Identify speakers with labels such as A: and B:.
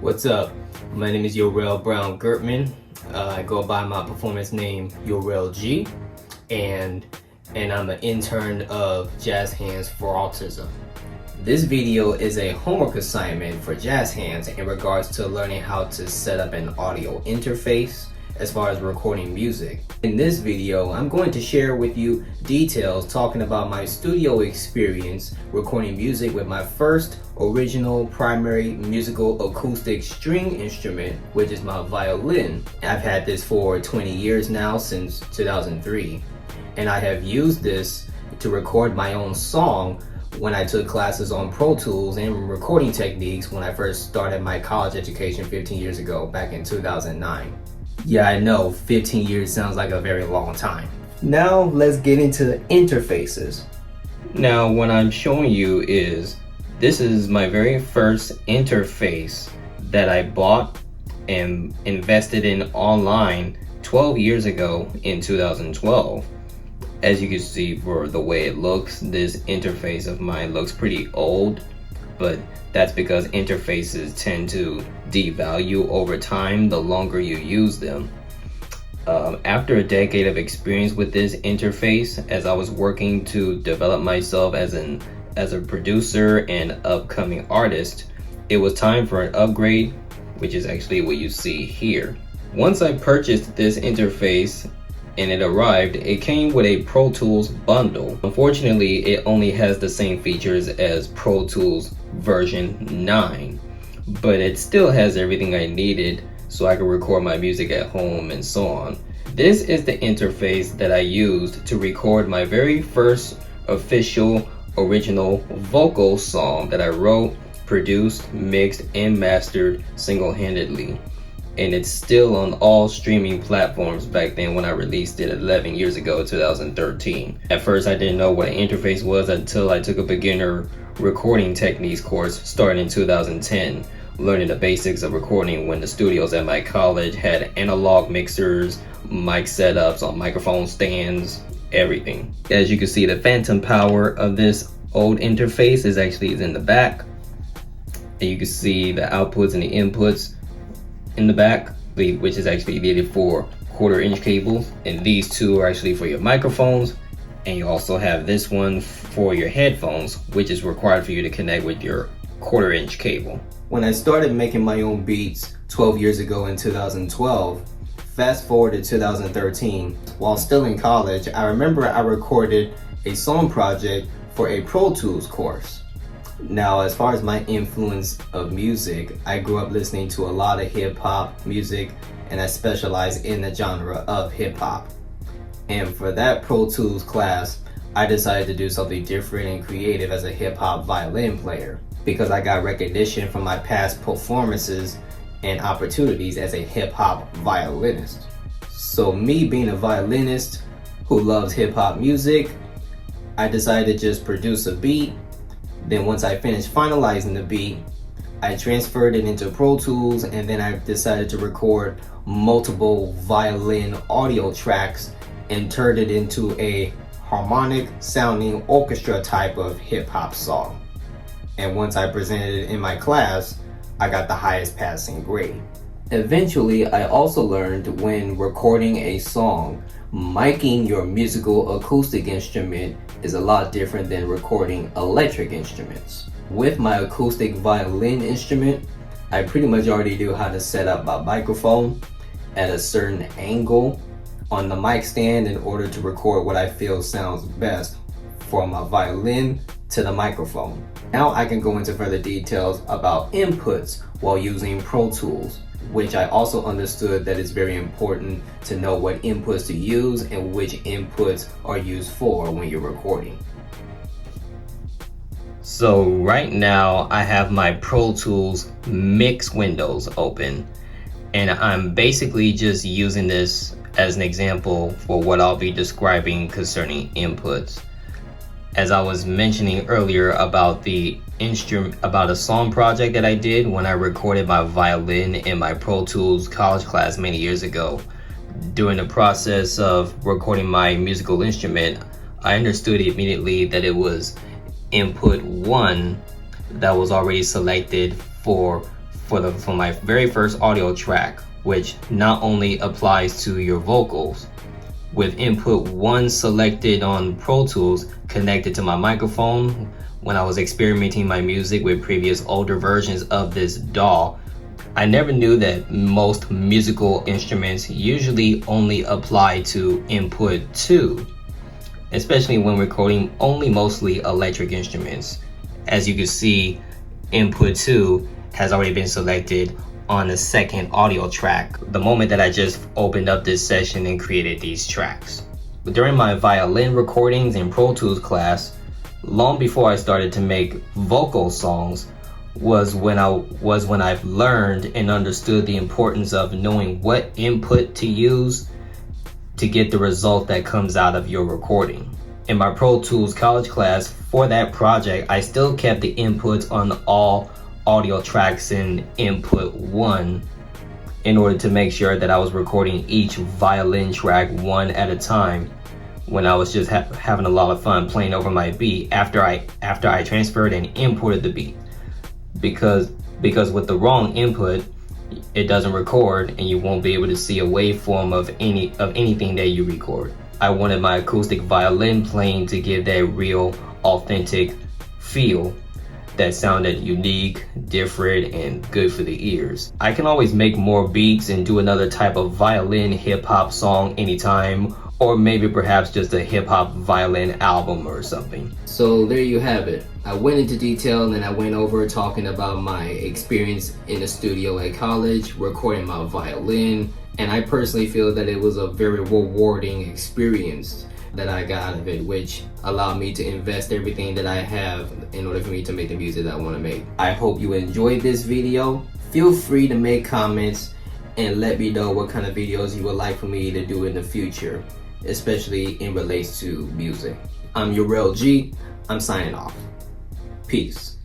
A: What's up? My name is Yorel Brown Gertman. I go by my performance name Yorel G, and I'm an intern of Jazz Hands for Autism. This video is a homework assignment for Jazz Hands in regards to learning how to set up an audio interface as far as recording music. In this video, I'm going to share with you details talking about my studio experience recording music with my first original primary musical acoustic string instrument, which is my violin. I've had this for 20 years now, since 2003, and I have used this to record my own song when I took classes on Pro Tools and recording techniques when I first started my college education 15 years ago, back in 2009. Yeah, I know, 15 years sounds like a very long time. Now let's get into interfaces. Now what I'm showing you this is my very first interface that I bought and invested in online 12 years ago in 2012. As you can see, for the way it looks, this interface of mine looks pretty old, but that's because interfaces tend to devalue over time the longer you use them. After a decade of experience with this interface, as I was working to develop myself as a producer and upcoming artist, it was time for an upgrade, which is actually what you see here. Once I purchased this interface and it arrived, it came with a Pro Tools bundle. Unfortunately, it only has the same features as Pro Tools version 9, but it still has everything I needed so I could record my music at home and so on. This is the interface that I used to record my very first official original vocal song that I wrote, produced, mixed, and mastered single-handedly. And it's still on all streaming platforms back then when I released it 11 years ago, 2013. At first I didn't know what an interface was until I took a beginner recording techniques course starting in 2010, learning the basics of recording when the studios at my college had analog mixers, mic setups on microphone stands, everything. As you can see, the phantom power of this old interface is in the back, and you can see the outputs and the inputs in the back, which is actually needed for 1/4-inch cables, and these two are actually for your microphones, and you also have this one for your headphones, which is required for you to connect with your 1/4-inch cable. When I started making my own beats 12 years ago in 2012, fast forward to 2013, while still in college, I remember I recorded a song project for a Pro Tools course. Now, as far as my influence of music, I grew up listening to a lot of hip-hop music, and I specialize in the genre of hip-hop. And for that Pro Tools class, I decided to do something different and creative as a hip-hop violin player, because I got recognition from my past performances and opportunities as a hip-hop violinist. So me being a violinist who loves hip-hop music, I decided to just produce a beat. Then once I finished finalizing the beat, I transferred it into Pro Tools, and then I decided to record multiple violin audio tracks and turned it into a harmonic sounding orchestra type of hip hop song. And once I presented it in my class, I got the highest passing grade. Eventually, I also learned when recording a song, miking your musical acoustic instrument is a lot different than recording electric instruments. With my acoustic violin instrument, I pretty much already knew how to set up my microphone at a certain angle on the mic stand in order to record what I feel sounds best for my violin to the microphone. Now I can go into further details about inputs while using Pro Tools, which I also understood that it's very important to know what inputs to use and which inputs are used for when you're recording. So right now I have my Pro Tools mix windows open, and I'm basically just using this as an example for what I'll be describing concerning inputs. As I was mentioning earlier about about a song project that I did when I recorded my violin in my Pro Tools college class many years ago. During the process of recording my musical instrument, I understood immediately that it was input 1 that was already selected for for my very first audio track, which not only applies to your vocals. With input 1 selected on Pro Tools connected to my microphone when I was experimenting my music with previous older versions of this DAW, I never knew that most musical instruments usually only apply to input 2, especially when recording only mostly electric instruments. As you can see, input 2 has already been selected on the second audio track the moment that I just opened up this session and created these tracks. But during my violin recordings in Pro Tools class, long before I started to make vocal songs, was when I've learned and understood the importance of knowing what input to use to get the result that comes out of your recording. In my Pro Tools college class for that project, I still kept the inputs on all audio tracks in input 1 in order to make sure that I was recording each violin track one at a time when I was just having a lot of fun playing over my beat after I transferred and imported the beat. Because with the wrong input, it doesn't record and you won't be able to see a waveform of anything that you record. I wanted my acoustic violin playing to give that real, authentic feel that sounded unique, different, and good for the ears. I can always make more beats and do another type of violin hip-hop song anytime, or maybe perhaps just a hip-hop violin album or something. So there you have it. I went into detail and I went over talking about my experience in the studio at college, recording my violin, and I personally feel that it was a very rewarding experience that I got out of it, which allowed me to invest everything that I have in order for me to make the music that I want to make. I hope you enjoyed this video. Feel free to make comments and let me know what kind of videos you would like for me to do in the future, especially in relates to music. I'm Yorel G. I'm signing off. Peace.